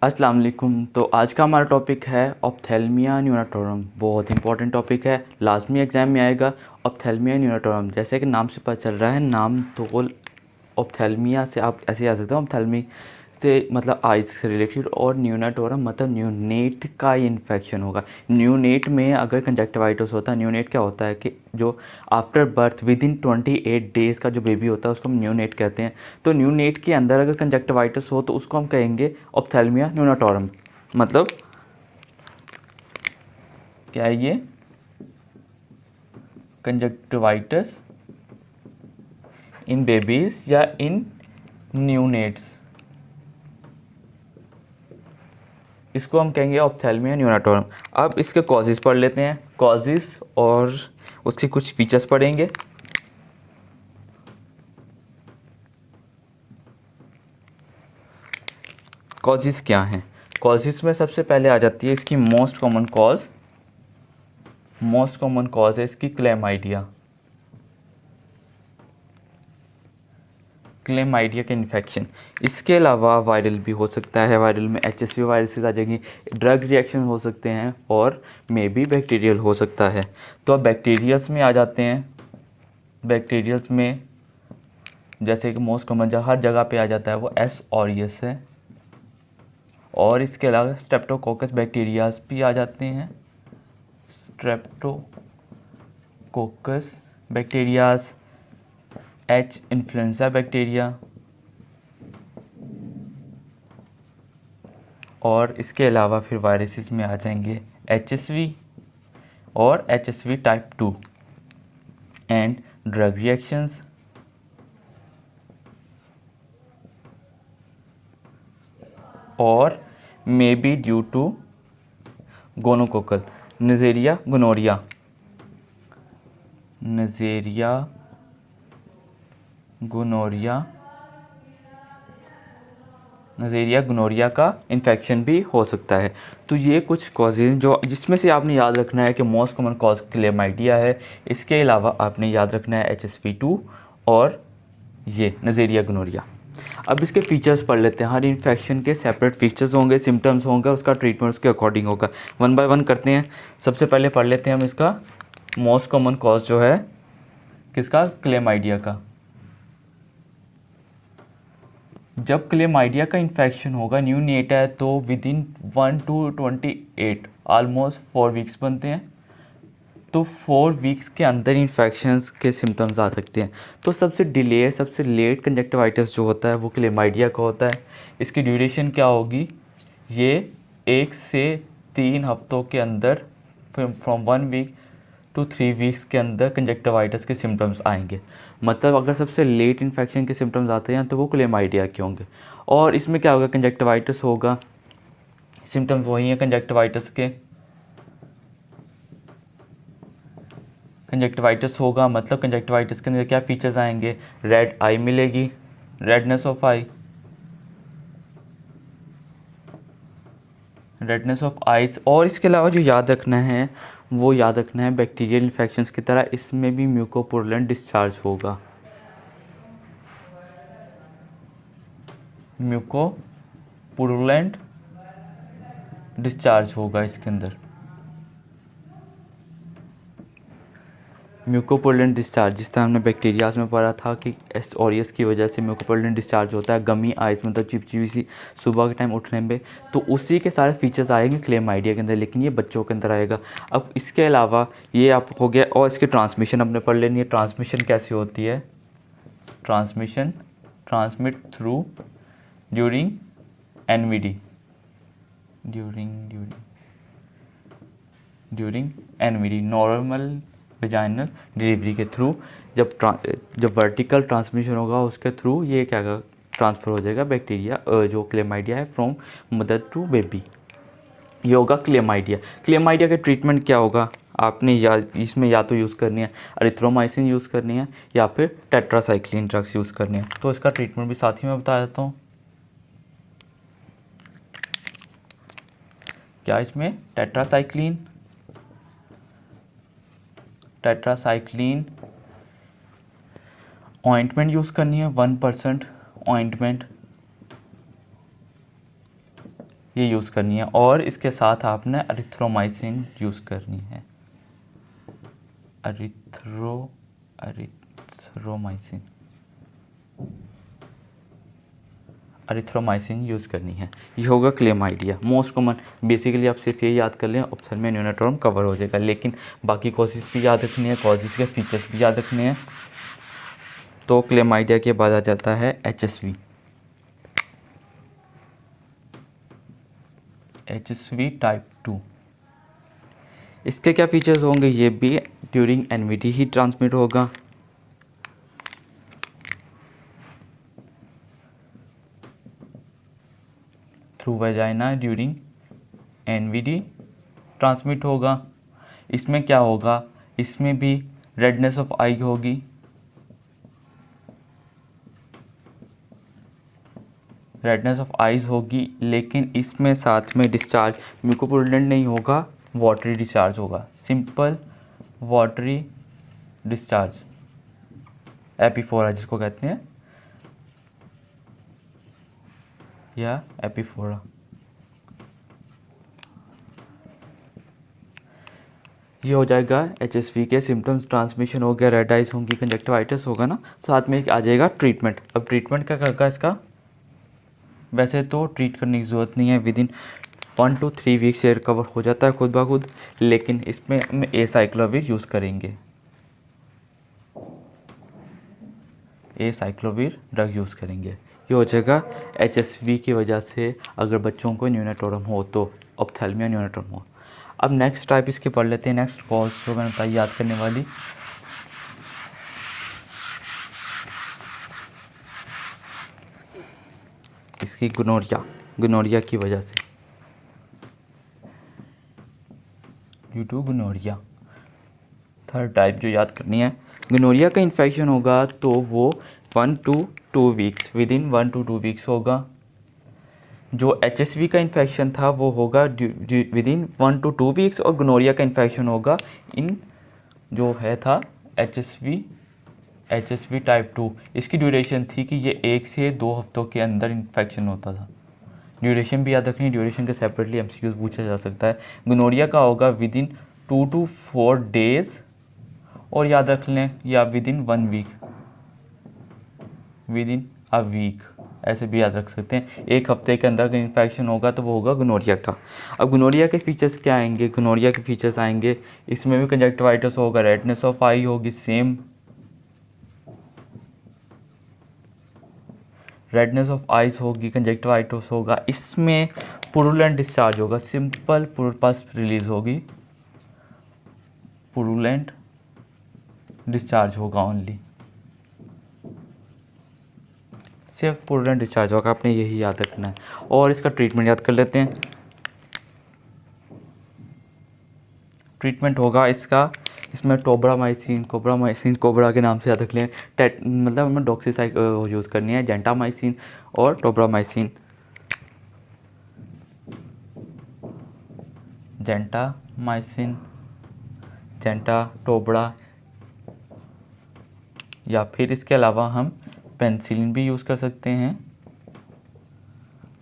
अस्सलाम वालेकुम। तो आज का हमारा टॉपिक है ऑप्थेल्मिया न्यूनाटोरम। बहुत इंपॉर्टेंट टॉपिक है, लाजमी एग्ज़ाम में आएगा। ऑप्थेल्मिया न्यूनाटोरम जैसे कि नाम से पता चल रहा है, नाम तो ऑप्थेल्मिया से आप ऐसे आ सकते हो, ऑप्थेल्मी से मतलब आइज़ से रिलेटेड, और न्यूनाटोरम मतलब न्यूनेट का इन्फेक्शन होगा। न्यूनेट में अगर कंजक्टिवाइटिस होता है, न्यूनेट क्या होता है कि जो after birth with in 28 days का जो बेबी होता है उसको हम न्यूनेट कहते हैं। तो न्यूनेट के अंदर अगर कंजक्टिवाइटिस हो तो उसको हम कहेंगे ऑप्थेल्मिया न्यूनाटोरम। मतलब क्या है ये? कंजक्टिवाइटिस इन बेबीज या इन न्यूनेट्स, इसको हम कहेंगे ऑप्थेल्मिया न्यूनाटोरम। अब इसके कॉजेज़ पढ़ लेते हैं, कॉजेज़ और उसके कुछ फीचर्स पढ़ेंगे। कॉजेज़ क्या हैं? कॉजेज़ में सबसे पहले आ जाती है इसकी मोस्ट कॉमन कॉज है इसकी क्लेमाइडिया के इन्फेक्शन। इसके अलावा वायरल भी हो सकता है, वायरल में HSV वायरसेस आ जाएंगी, ड्रग रिएक्शन हो सकते हैं, और मे बी बैक्टीरियल हो सकता है। तो अब बैक्टीरियल्स में आ जाते हैं। बैक्टीरियल्स में जैसे कि मोस्ट कॉमन जो हर जगह पे आ जाता है वो एस ऑरियस है, और इसके अलावा स्ट्रेप्टोकोकस बैक्टीरियाज भी आ जाते हैं। Streptococcus bacterias, H influenza bacteria, और इसके अलावा फिर वायरसेस में आ जाएंगे HSV और HSV type 2 and drug reactions, और may be due to gonococcal Neisseria gonorrhoea का इन्फेक्शन भी हो सकता है। तो ये कुछ कॉजेज़ जो जिसमें से आपने याद रखना है कि मोस्ट कॉमन कॉज क्लेमाइडिया है। इसके अलावा आपने याद रखना है HSV2 और ये नज़ेरिया गोनोरिया। अब इसके फीचर्स पढ़ लेते हैं। हर इन्फेक्शन के सेपरेट फीचर्स होंगे, सिम्टम्स होंगे, उसका ट्रीटमेंट उसके अकॉर्डिंग होगा। वन बाय वन करते हैं। सबसे पहले पढ़ लेते हैं हम इसका मोस्ट कॉमन कॉज जो है किसका? क्लेमाइडिया का। जब क्लेमाइडिया का इन्फेक्शन होगा, न्यूनेट है, तो with in 1 to 28 almost 4 weeks बनते हैं। तो 4 वीक्स के अंदर इन्फेक्शंस के सिम्टम्स आ सकते हैं। तो सबसे लेट कंजक्टिवाइटिस जो होता है वो क्लेमाइडिया का होता है। इसकी ड्यूरेशन क्या होगी? ये 1 से 3 हफ्तों के अंदर, फ्रॉम 1 वीक टू 3 वीक्स के अंदर कंजक्टिवाइटिस के सिम्टम्स आएंगे। मतलब अगर सबसे लेट इन्फेक्शन के सिम्टम्स आते हैं तो वो क्लेमाइडिया के होंगे। और इसमें क्या होगा? कंजक्टिवाइटिस होगा, सिम्टम्स वही हैं कंजक्टिवाइटिस के। कंजक्टिवाइटिस होगा मतलब कंजक्टिवाइटिस के अंदर क्या फीचर्स आएंगे? रेड आई मिलेगी, रेडनेस ऑफ आइज। और इसके अलावा जो याद रखना है वो याद रखना है बैक्टीरियल इन्फेक्शंस की तरह इसमें भी म्यूकोपुरुलेंट डिस्चार्ज होगा। म्यूकोपुरुलेंट डिस्चार्ज होगा इसके अंदर। म्यूकोपुरुलेंट डिस्चार्ज जिस तरह हमने बैक्टीरियाज में पढ़ा था कि एस ऑरियस की वजह से म्यूकोपुरुलेंट डिस्चार्ज होता है, गमी आइज मतलब चिपचिपी सी सुबह के टाइम उठने में, तो उसी के सारे फीचर्स आएंगे क्लेमाइडिया के अंदर, लेकिन ये बच्चों के अंदर आएगा। अब इसके अलावा ये आप हो गया, और इसकी ट्रांसमिशन अपने पढ़ लेनी है। ट्रांसमिशन कैसे होती है? Transmit through during NVD normal vaginal delivery के थ्रू। जब वर्टिकल ट्रांसमिशन होगा उसके थ्रू ये क्या ट्रांसफ़र हो जाएगा बैक्टीरिया जो क्लेमाइडिया है फ्रॉम मदर टू बेबी। ये होगा क्लेमाइडिया के ट्रीटमेंट क्या होगा? आपने इसमें या तो यूज़ करनी है एरिथ्रोमाइसिन यूज़ करनी है या फिर टेट्रासाइक्लिन ड्रग्स यूज़ करनी है। तो इसका ट्रीटमेंट भी साथ ही में बता देता हूँ। क्या इसमें टेट्रासाइक्लिन ऑइंटमेंट यूज़ करनी है, 1% ऑइंटमेंट ये यूज़ करनी है, और इसके साथ आपने एरिथ्रोमाइसिन यूज़ करनी है। एरिथ्रोमाइसिन एरिथ्रोमाइसिन यूज़ करनी है। ये होगा क्लेमाइडिया मोस्ट कॉमन। बेसिकली आप सिर्फ ये याद कर लें, ऑप्थेल्मिया न्यूनाटोरम कवर हो जाएगा, लेकिन बाकी कॉजेज़ भी याद रखनी है, कॉजेज़ के फीचर्स भी याद रखने हैं। तो क्लेमाइडिया के बाद आ जाता है HSV। HSV type 2। इसके क्या फीचर्स होंगे? ये भी ड्यूरिंग एनवीडी ही ट्रांसमिट होगा। Through vagina during NVD transmit होगा। इसमें क्या होगा? इसमें भी रेडनेस ऑफ आई होगी, रेडनेस ऑफ आइज़ होगी, लेकिन इसमें साथ में डिस्चार्ज म्यूकोपुरुलेंट नहीं होगा, वाटरी डिस्चार्ज होगा, सिंपल वाटरी डिस्चार्ज, एपिफोरा जिसको कहते हैं, या एपिफोरा। ये हो जाएगा HSV के सिम्टम्स। ट्रांसमिशन हो गया, रेड आइज होंगी, कंजक्टिवाइटिस होगा ना, साथ में आ जाएगा ट्रीटमेंट। अब ट्रीटमेंट क्या करगा इसका? वैसे तो ट्रीट करने की ज़रूरत नहीं है, विद इन 1 to 3 वीक से रिकवर हो जाता है खुद ब खुद, लेकिन इसमें हम एसाइक्लोविर यूज़ करेंगे, एसाइक्लोविर ड्रग यूज़ करेंगे। ये हो जाएगा HSV की वजह से अगर बच्चों को न्यूनाटोरम हो तो, ऑप्थेल्मिया न्यूनाटोरम हो। अब नेक्स्ट टाइप इसके पढ़ लेते हैं। नेक्स्ट कॉज जो मैंने बताई याद करने वाली, इसकी गुनोरिया की वजह से, ड्यू टू गुनोरिया। थर्ड टाइप जो याद करनी है, गुनोरिया का इन्फेक्शन होगा तो वो 1 to 2 weeks, with in 1 to 2 weeks होगा। जो HSV का इन्फेक्शन था वो होगा विद इन 1 to 2 वीक्स, और गुनोरिया का इन्फेक्शन होगा इन जो है था HSV टाइप 2। इसकी ड्यूरेशन थी कि ये 1 से 2 हफ्तों के अंदर इन्फेक्शन होता था। ड्यूरेशन भी याद रखनी है, ड्यूरेशन के सेपरेटली MCQs पूछा जा सकता है। गुनोरिया का होगा विद इन 2 to 4 डेज़, और याद रख लें या within 1 week, within a week, ऐसे भी याद रख सकते हैं। 1 हफ्ते के अंदर अगर इन्फेक्शन होगा तो वो होगा गुनोरिया का। अब गुनोरिया के फीचर्स क्या आएंगे? गुनोरिया के फीचर्स आएंगे, इसमें भी कंजक्टिवाइटिस होगा, रेडनेस ऑफ आई होगी, सेम रेडनेस ऑफ आइज होगी, कंजक्टिवाइटिस होगा, इसमें पुरुलेंट डिस्चार्ज होगा, सिंपल पुरपस रिलीज होगी, पुरुलेंट डिस्चार्ज होगा, ओनली सिर्फ पुरुलेंट डिस्चार्ज होगा, आपने यही याद रखना है। और इसका ट्रीटमेंट याद कर लेते हैं। ट्रीटमेंट होगा इसका, इसमें टोब्रामाइसिन, कोबरा के नाम से याद रख लें, मतलब हमें डॉक्सीसाइड यूज़ करनी है, जेंटामाइसिन और टोब्रामाइसिन, टोब्रा, या फिर इसके अलावा हम पेनिसिलिन भी यूज़ कर सकते हैं,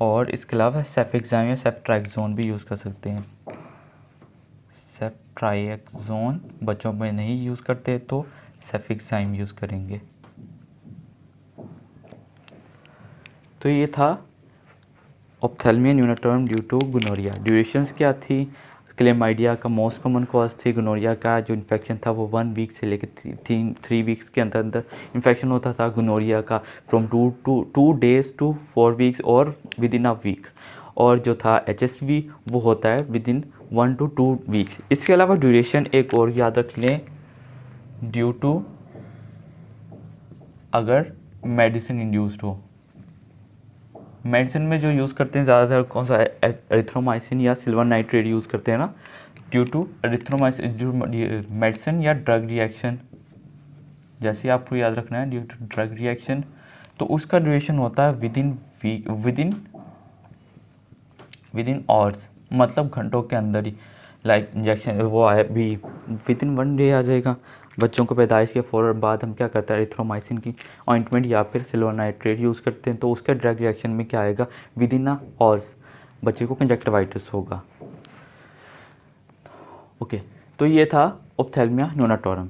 और इसके अलावा सेफेक्साम या सेफ्ट्राक्सोन भी यूज़ कर सकते हैं। सेफ्ट्राक्सोन बच्चों में नहीं यूज़ करते तो सेफेक्साम यूज़ करेंगे। तो ये था ऑप्थेल्मिया न्यूनाटोरम ड्यू टू गुनोरिया। ड्यूरेशंस क्या थी? क्लेमाइडिया का मोस्ट कॉमन कॉज थी। गुनोरिया का जो इन्फेक्शन था वो 1 वीक से लेकर 3 वीक्स के अंदर अंदर इन्फेक्शन होता था। गुनोरिया का फ्रॉम 2 डेज़ to 4 वीक्स और विद इन अ वीक। और जो था HSV वो होता है विद इन 1 to 2 वीक्स। इसके अलावा ड्यूरेशन एक और याद रख लें, ड्यू टू अगर मेडिसिन इंड्यूस्ड हो। मेडिसिन में जो यूज़ करते हैं ज़्यादातर कौन सा, एरिथ्रोमाइसिन या सिल्वर नाइट्रेट यूज़ करते हैं ना, ड्यू टू एरिथ्रोमाइसिन मेडिसिन या ड्रग रिएक्शन, जैसे आपको याद रखना है ड्यू टू ड्रग रिएक्शन, तो उसका ड्यूरेशन होता है विद इन आवर्स, मतलब घंटों के अंदर ही। लाइक इंजेक्शन वो आए भी विद इन 1 डे आ जाएगा। बच्चों को पैदाइश के फ़ौरन बाद हम क्या करते हैं, एरिथ्रोमाइसिन की ऑइंटमेंट या फिर सिल्वर नाइट्रेट यूज़ करते हैं, तो उसका ड्रग रिएक्शन में क्या आएगा, विद इन आवर्स, बच्चे को कंजक्टिवाइटिस होगा। ओके, तो ये था ऑप्थेल्मिया नियोनाटोरम।